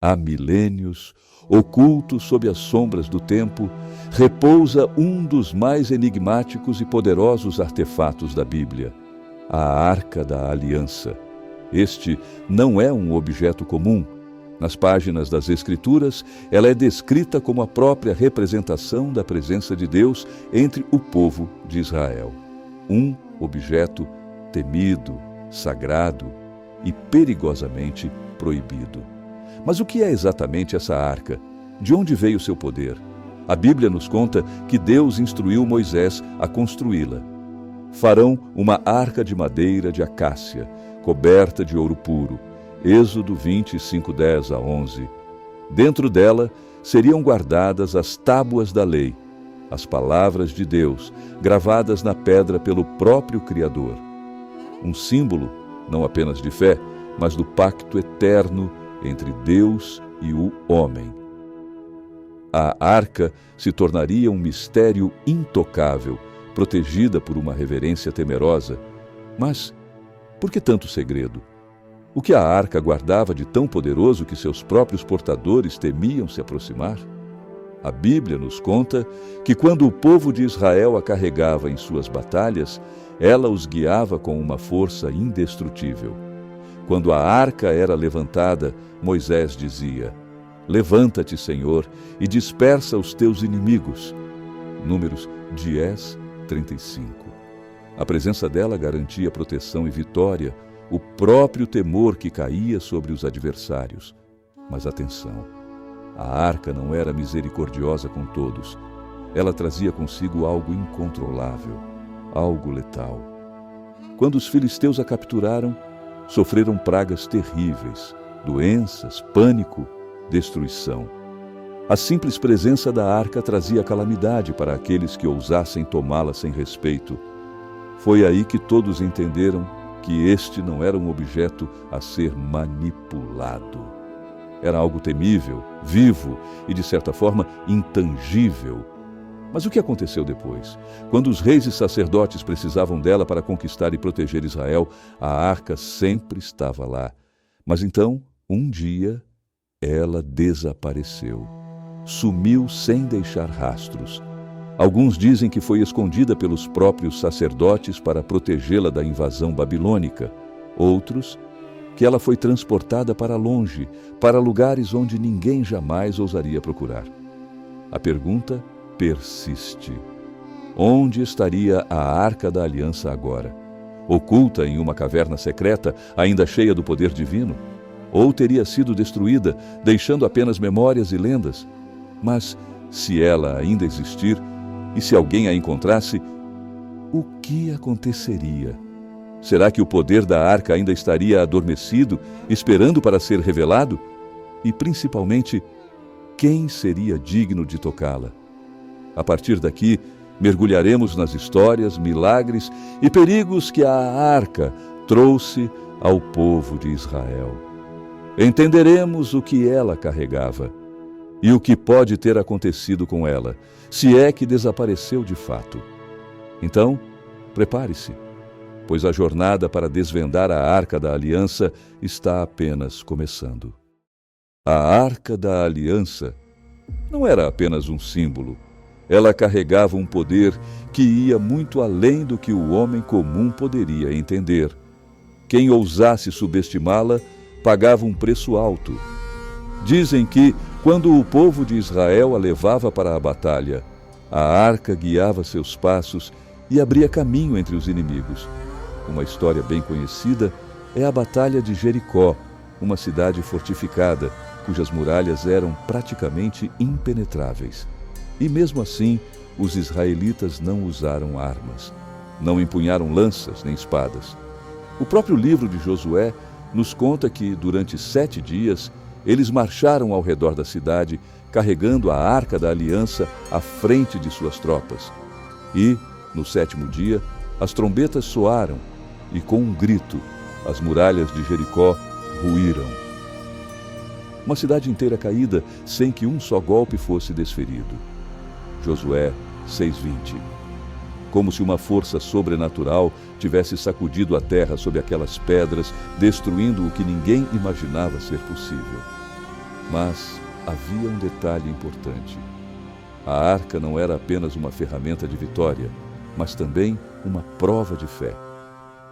Há milênios, oculto sob as sombras do tempo, repousa um dos mais enigmáticos e poderosos artefatos da Bíblia, a Arca da Aliança. Este não é um objeto comum. Nas páginas das Escrituras, ela é descrita como a própria representação da presença de Deus entre o povo de Israel. Um objeto temido, sagrado e perigosamente proibido. Mas o que é exatamente essa arca? De onde veio seu poder? A Bíblia nos conta que Deus instruiu Moisés a construí-la. Farão uma arca de madeira de acácia, coberta de ouro puro. Êxodo 25:10 a 11. Dentro dela seriam guardadas as tábuas da lei, as palavras de Deus, gravadas na pedra pelo próprio Criador. Um símbolo, não apenas de fé, mas do pacto eterno entre Deus e o homem. A arca se tornaria um mistério intocável, protegida por uma reverência temerosa. Mas por que tanto segredo? O que a arca guardava de tão poderoso que seus próprios portadores temiam se aproximar? A Bíblia nos conta que quando o povo de Israel a carregava em suas batalhas, ela os guiava com uma força indestrutível. Quando a arca era levantada, Moisés dizia: "Levanta-te, Senhor, e dispersa os teus inimigos." Números 10:35. A presença dela garantia proteção e vitória, o próprio temor que caía sobre os adversários. Mas atenção, a arca não era misericordiosa com todos. Ela trazia consigo algo incontrolável, algo letal. Quando os filisteus a capturaram, sofreram pragas terríveis, doenças, pânico, destruição. A simples presença da arca trazia calamidade para aqueles que ousassem tomá-la sem respeito. Foi aí que todos entenderam que este não era um objeto a ser manipulado. Era algo temível, vivo e, de certa forma, intangível. Mas o que aconteceu depois? Quando os reis e sacerdotes precisavam dela para conquistar e proteger Israel, a arca sempre estava lá. Mas então, um dia, ela desapareceu. Sumiu sem deixar rastros. Alguns dizem que foi escondida pelos próprios sacerdotes para protegê-la da invasão babilônica. Outros, que ela foi transportada para longe, para lugares onde ninguém jamais ousaria procurar. A pergunta persiste. Onde estaria a Arca da Aliança agora? Oculta em uma caverna secreta, ainda cheia do poder divino? Ou teria sido destruída, deixando apenas memórias e lendas? Mas, se ela ainda existir, e se alguém a encontrasse, o que aconteceria? Será que o poder da arca ainda estaria adormecido, esperando para ser revelado? E, principalmente, quem seria digno de tocá-la? A partir daqui, mergulharemos nas histórias, milagres e perigos que a arca trouxe ao povo de Israel. Entenderemos o que ela carregava e o que pode ter acontecido com ela, se é que desapareceu de fato. Então, prepare-se, pois a jornada para desvendar a Arca da Aliança está apenas começando. A Arca da Aliança não era apenas um símbolo. Ela carregava um poder que ia muito além do que o homem comum poderia entender. Quem ousasse subestimá-la pagava um preço alto. Dizem que, quando o povo de Israel a levava para a batalha, a arca guiava seus passos e abria caminho entre os inimigos. Uma história bem conhecida é a Batalha de Jericó, uma cidade fortificada, cujas muralhas eram praticamente impenetráveis. E mesmo assim, os israelitas não usaram armas, não empunharam lanças nem espadas. O próprio livro de Josué nos conta que, durante 7 dias, eles marcharam ao redor da cidade, carregando a Arca da Aliança à frente de suas tropas. E, no 7º dia, as trombetas soaram e, com um grito, as muralhas de Jericó ruíram. Uma cidade inteira caída sem que um só golpe fosse desferido. Josué 6:20. Como se uma força sobrenatural tivesse sacudido a terra sob aquelas pedras, destruindo o que ninguém imaginava ser possível. Mas havia um detalhe importante. A arca não era apenas uma ferramenta de vitória, mas também uma prova de fé.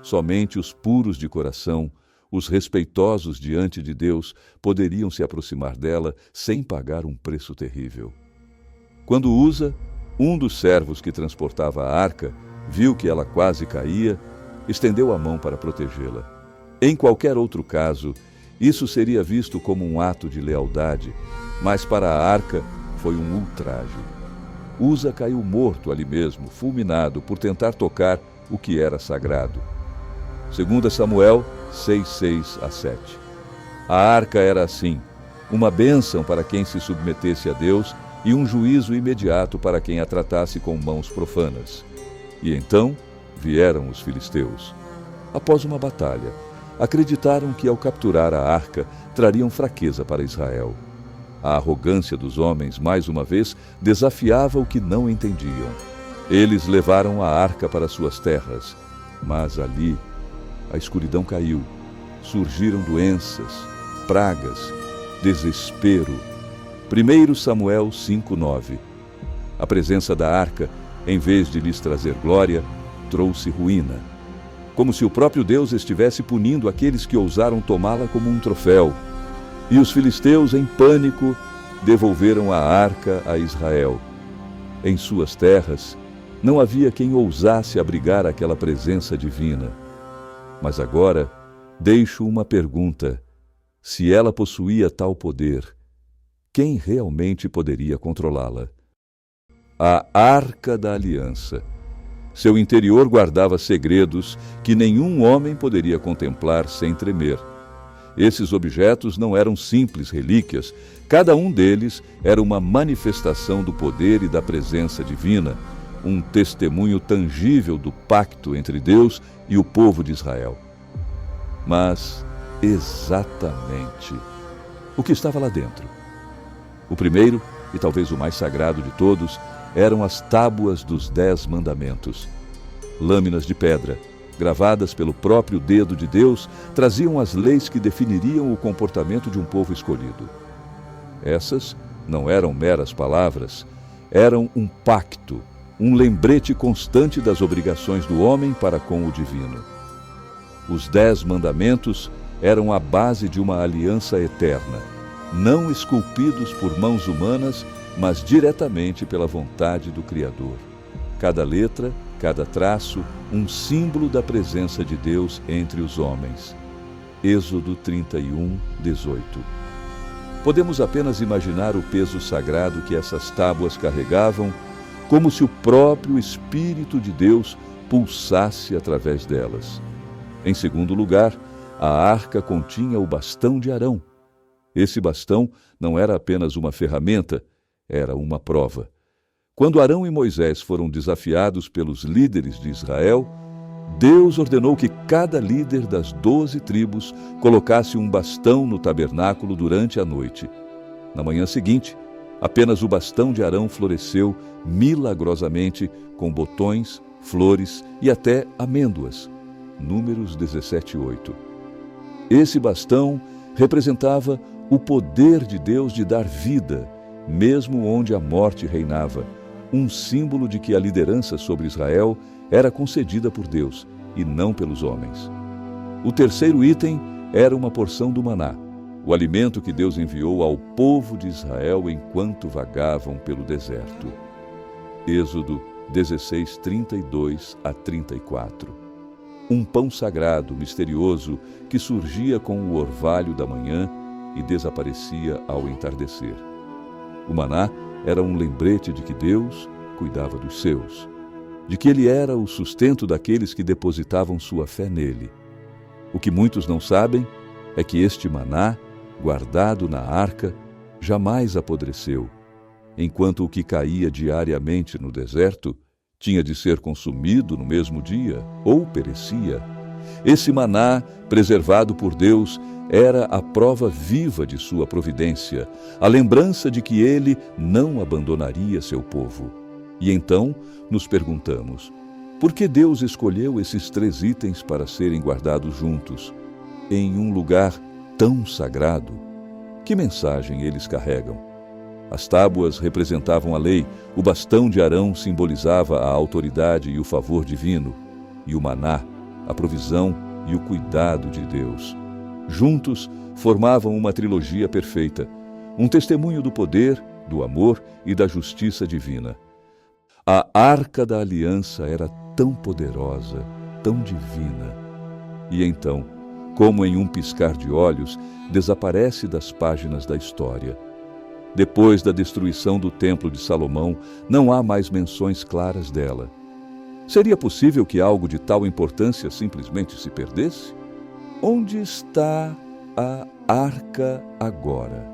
Somente os puros de coração, os respeitosos diante de Deus, poderiam se aproximar dela sem pagar um preço terrível. Quando Uza, um dos servos que transportava a arca, viu que ela quase caía, estendeu a mão para protegê-la. Em qualquer outro caso, isso seria visto como um ato de lealdade, mas para a arca foi um ultraje. Uza caiu morto ali mesmo, fulminado, por tentar tocar o que era sagrado. 2 Samuel 6:6-7. A arca era assim, uma bênção para quem se submetesse a Deus e um juízo imediato para quem a tratasse com mãos profanas. E então vieram os filisteus. Após uma batalha, acreditaram que ao capturar a arca trariam fraqueza para Israel. A arrogância dos homens, mais uma vez, desafiava o que não entendiam. Eles levaram a arca para suas terras, mas ali a escuridão caiu. Surgiram doenças, pragas, desespero. 1 Samuel 5:9. A presença da arca, em vez de lhes trazer glória, trouxe ruína. Como se o próprio Deus estivesse punindo aqueles que ousaram tomá-la como um troféu. E os filisteus, em pânico, devolveram a arca a Israel. Em suas terras, não havia quem ousasse abrigar aquela presença divina. Mas agora, deixo uma pergunta. Se ela possuía tal poder, quem realmente poderia controlá-la? A Arca da Aliança. Seu interior guardava segredos que nenhum homem poderia contemplar sem tremer. Esses objetos não eram simples relíquias, cada um deles era uma manifestação do poder e da presença divina, um testemunho tangível do pacto entre Deus e o povo de Israel. Mas, exatamente, o que estava lá dentro? O primeiro, e talvez o mais sagrado de todos, eram as tábuas dos 10 mandamentos. Lâminas de pedra, gravadas pelo próprio dedo de Deus, traziam as leis que definiriam o comportamento de um povo escolhido. Essas não eram meras palavras, eram um pacto, um lembrete constante das obrigações do homem para com o divino. Os 10 mandamentos eram a base de uma aliança eterna, não esculpidos por mãos humanas, mas diretamente pela vontade do Criador. Cada letra, cada traço, um símbolo da presença de Deus entre os homens. Êxodo 31:18. Podemos apenas imaginar o peso sagrado que essas tábuas carregavam, como se o próprio Espírito de Deus pulsasse através delas. Em segundo lugar, a arca continha o bastão de Arão. Esse bastão não era apenas uma ferramenta, era uma prova. Quando Arão e Moisés foram desafiados pelos líderes de Israel, Deus ordenou que cada líder das 12 tribos colocasse um bastão no tabernáculo durante a noite. Na manhã seguinte, apenas o bastão de Arão floresceu milagrosamente com botões, flores e até amêndoas. Números 17:8. Esse bastão representava o poder de Deus de dar vida, mesmo onde a morte reinava, um símbolo de que a liderança sobre Israel era concedida por Deus e não pelos homens. O terceiro item era uma porção do maná, o alimento que Deus enviou ao povo de Israel enquanto vagavam pelo deserto. Êxodo 16:32-34. Um pão sagrado, misterioso, que surgia com o orvalho da manhã e desaparecia ao entardecer. O maná era um lembrete de que Deus cuidava dos seus, de que Ele era o sustento daqueles que depositavam sua fé nele. O que muitos não sabem é que este maná, guardado na arca, jamais apodreceu, enquanto o que caía diariamente no deserto tinha de ser consumido no mesmo dia ou perecia. Esse maná, preservado por Deus, era a prova viva de sua providência, a lembrança de que Ele não abandonaria seu povo. E então nos perguntamos, por que Deus escolheu esses 3 itens para serem guardados juntos, em um lugar tão sagrado? Que mensagem eles carregam? As tábuas representavam a lei, o bastão de Arão simbolizava a autoridade e o favor divino, e o maná, a provisão e o cuidado de Deus. Juntos, formavam uma trilogia perfeita, um testemunho do poder, do amor e da justiça divina. A Arca da Aliança era tão poderosa, tão divina. E então, como em um piscar de olhos, desaparece das páginas da história. Depois da destruição do Templo de Salomão, não há mais menções claras dela. Seria possível que algo de tal importância simplesmente se perdesse? Onde está a Arca agora?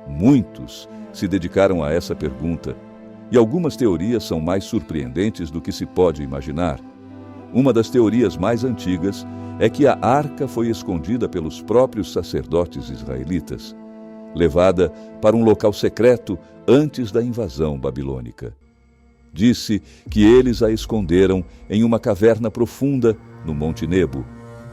Muitos se dedicaram a essa pergunta, e algumas teorias são mais surpreendentes do que se pode imaginar. Uma das teorias mais antigas é que a arca foi escondida pelos próprios sacerdotes israelitas, levada para um local secreto antes da invasão babilônica. Disse que eles a esconderam em uma caverna profunda no Monte Nebo,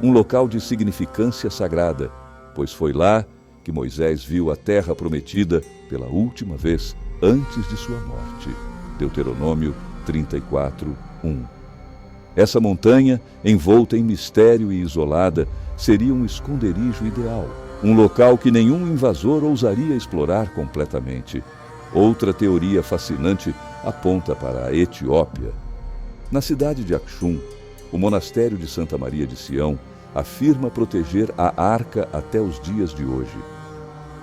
um local de significância sagrada, pois foi lá que Moisés viu a terra prometida pela última vez antes de sua morte. Deuteronômio 34:1. Essa montanha, envolta em mistério e isolada, seria um esconderijo ideal, um local que nenhum invasor ousaria explorar completamente. Outra teoria fascinante aponta para a Etiópia. Na cidade de Axum, o monastério de Santa Maria de Sião afirma proteger a arca até os dias de hoje.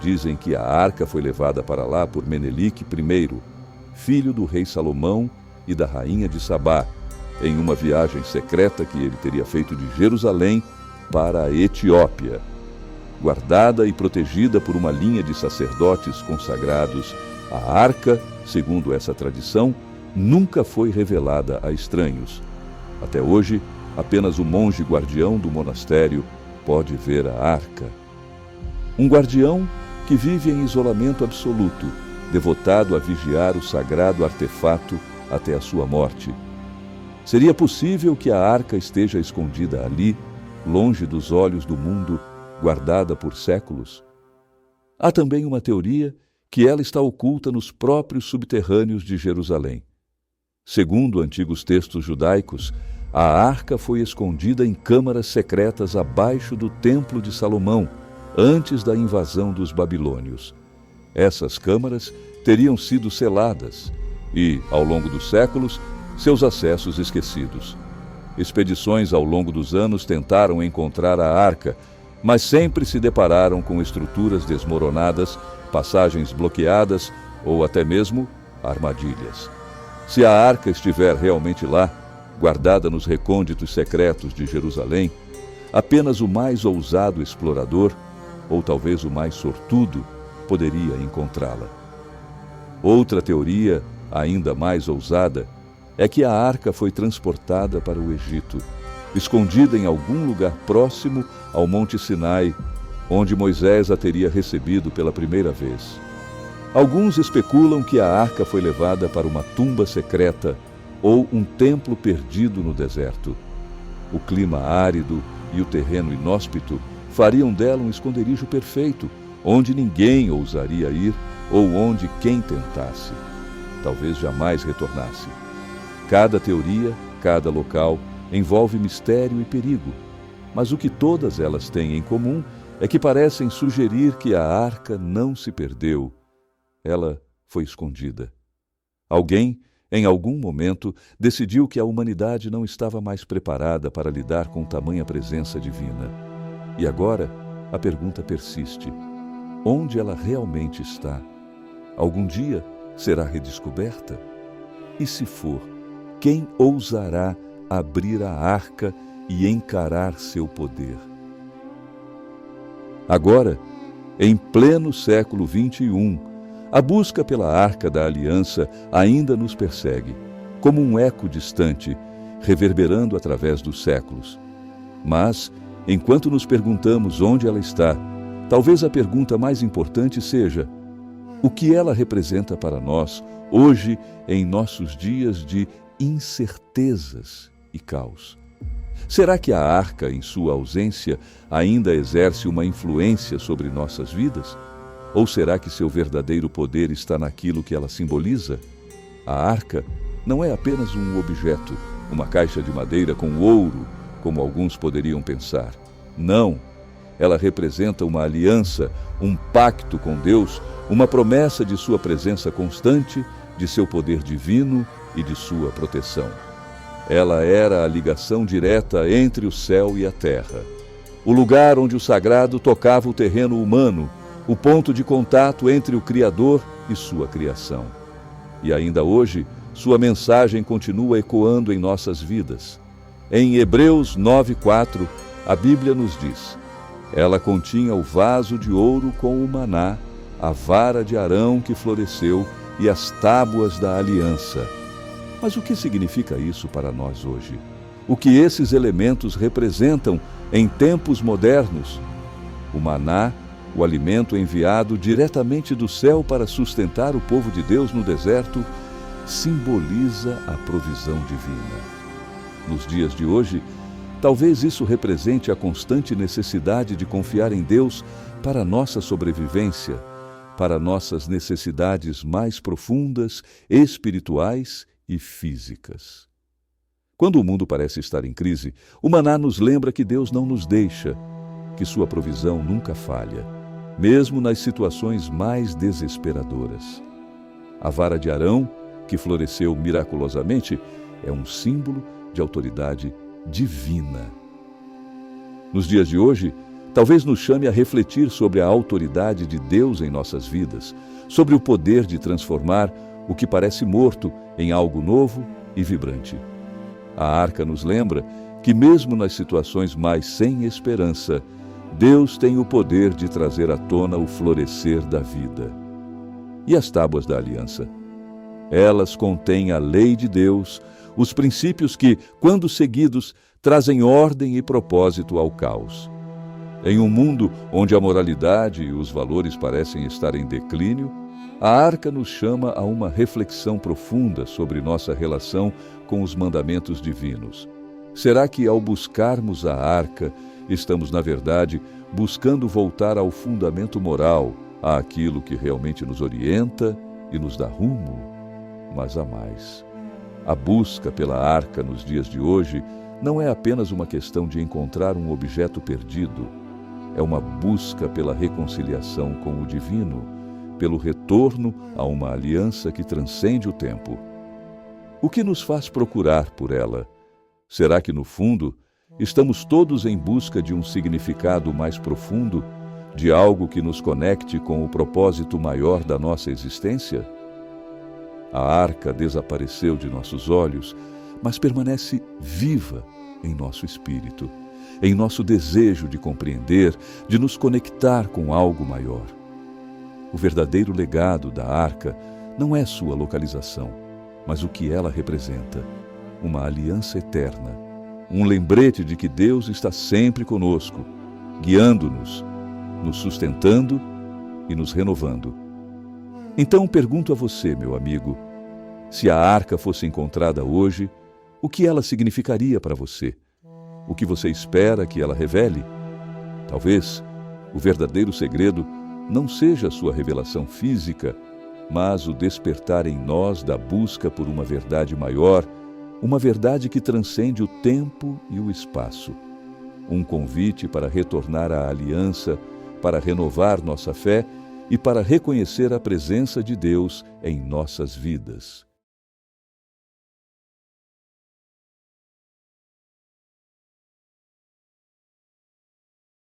Dizem que a arca foi levada para lá por Menelik I, filho do rei Salomão e da rainha de Sabá, em uma viagem secreta que ele teria feito de Jerusalém para a Etiópia. Guardada e protegida por uma linha de sacerdotes consagrados, a arca, segundo essa tradição, nunca foi revelada a estranhos. Até hoje, apenas o monge guardião do monastério pode ver a arca. Um guardião que vive em isolamento absoluto, devotado a vigiar o sagrado artefato até a sua morte. Seria possível que a arca esteja escondida ali, longe dos olhos do mundo, guardada por séculos? Há também uma teoria que ela está oculta nos próprios subterrâneos de Jerusalém. Segundo antigos textos judaicos, a arca foi escondida em câmaras secretas abaixo do Templo de Salomão, antes da invasão dos babilônios. Essas câmaras teriam sido seladas e, ao longo dos séculos, seus acessos esquecidos. Expedições ao longo dos anos tentaram encontrar a arca, mas sempre se depararam com estruturas desmoronadas, passagens bloqueadas ou até mesmo armadilhas. Se a arca estiver realmente lá, guardada nos recônditos secretos de Jerusalém, apenas o mais ousado explorador, ou talvez o mais sortudo, poderia encontrá-la. Outra teoria, ainda mais ousada, é que a arca foi transportada para o Egito, escondida em algum lugar próximo ao Monte Sinai, onde Moisés a teria recebido pela primeira vez. Alguns especulam que a arca foi levada para uma tumba secreta ou um templo perdido no deserto. O clima árido e o terreno inóspito fariam dela um esconderijo perfeito, onde ninguém ousaria ir ou onde quem tentasse talvez jamais retornasse. Cada teoria, cada local, envolve mistério e perigo, mas o que todas elas têm em comum é que parecem sugerir que a arca não se perdeu, ela foi escondida. Alguém, em algum momento, decidiu que a humanidade não estava mais preparada para lidar com tamanha presença divina. E agora, a pergunta persiste: onde ela realmente está? Algum dia será redescoberta? E se for, quem ousará abrir a arca e encarar seu poder? Agora, em pleno século XXI, a busca pela Arca da Aliança ainda nos persegue, como um eco distante, reverberando através dos séculos. Mas, enquanto nos perguntamos onde ela está, talvez a pergunta mais importante seja: o que ela representa para nós, hoje, em nossos dias de incertezas e caos? Será que a arca, em sua ausência, ainda exerce uma influência sobre nossas vidas? Ou será que seu verdadeiro poder está naquilo que ela simboliza? A arca não é apenas um objeto, uma caixa de madeira com ouro, como alguns poderiam pensar. Não, ela representa uma aliança, um pacto com Deus, uma promessa de sua presença constante, de seu poder divino e de sua proteção. Ela era a ligação direta entre o céu e a terra. O lugar onde o sagrado tocava o terreno humano, o ponto de contato entre o Criador e sua criação. E ainda hoje, sua mensagem continua ecoando em nossas vidas. Em Hebreus 9:4, a Bíblia nos diz: ela continha o vaso de ouro com o maná, a vara de Arão que floresceu e as tábuas da aliança. Mas o que significa isso para nós hoje? O que esses elementos representam em tempos modernos? O maná, o alimento enviado diretamente do céu para sustentar o povo de Deus no deserto, simboliza a provisão divina. Nos dias de hoje, talvez isso represente a constante necessidade de confiar em Deus para a nossa sobrevivência, para nossas necessidades mais profundas, espirituais e físicas. Quando o mundo parece estar em crise, o maná nos lembra que Deus não nos deixa, que sua provisão nunca falha, mesmo nas situações mais desesperadoras. A vara de Arão, que floresceu miraculosamente, é um símbolo de autoridade divina. Nos dias de hoje, talvez nos chame a refletir sobre a autoridade de Deus em nossas vidas, sobre o poder de transformar o que parece morto em algo novo e vibrante. A arca nos lembra que mesmo nas situações mais sem esperança, Deus tem o poder de trazer à tona o florescer da vida. E as tábuas da aliança? Elas contêm a lei de Deus, os princípios que, quando seguidos, trazem ordem e propósito ao caos. Em um mundo onde a moralidade e os valores parecem estar em declínio, a arca nos chama a uma reflexão profunda sobre nossa relação com os mandamentos divinos. Será que, ao buscarmos a arca, estamos, na verdade, buscando voltar ao fundamento moral, àquilo que realmente nos orienta e nos dá rumo? Mas há mais. A busca pela arca nos dias de hoje não é apenas uma questão de encontrar um objeto perdido. É uma busca pela reconciliação com o divino, pelo retorno a uma aliança que transcende o tempo. O que nos faz procurar por ela? Será que, no fundo, estamos todos em busca de um significado mais profundo, de algo que nos conecte com o propósito maior da nossa existência? A arca desapareceu de nossos olhos, mas permanece viva em nosso espírito, em nosso desejo de compreender, de nos conectar com algo maior. O verdadeiro legado da arca não é sua localização, mas o que ela representa: uma aliança eterna, um lembrete de que Deus está sempre conosco, guiando-nos, nos sustentando e nos renovando. Então pergunto a você, meu amigo, se a arca fosse encontrada hoje, o que ela significaria para você? O que você espera que ela revele? Talvez o verdadeiro segredo não seja a sua revelação física, mas o despertar em nós da busca por uma verdade maior, uma verdade que transcende o tempo e o espaço. Um convite para retornar à aliança, para renovar nossa fé e para reconhecer a presença de Deus em nossas vidas.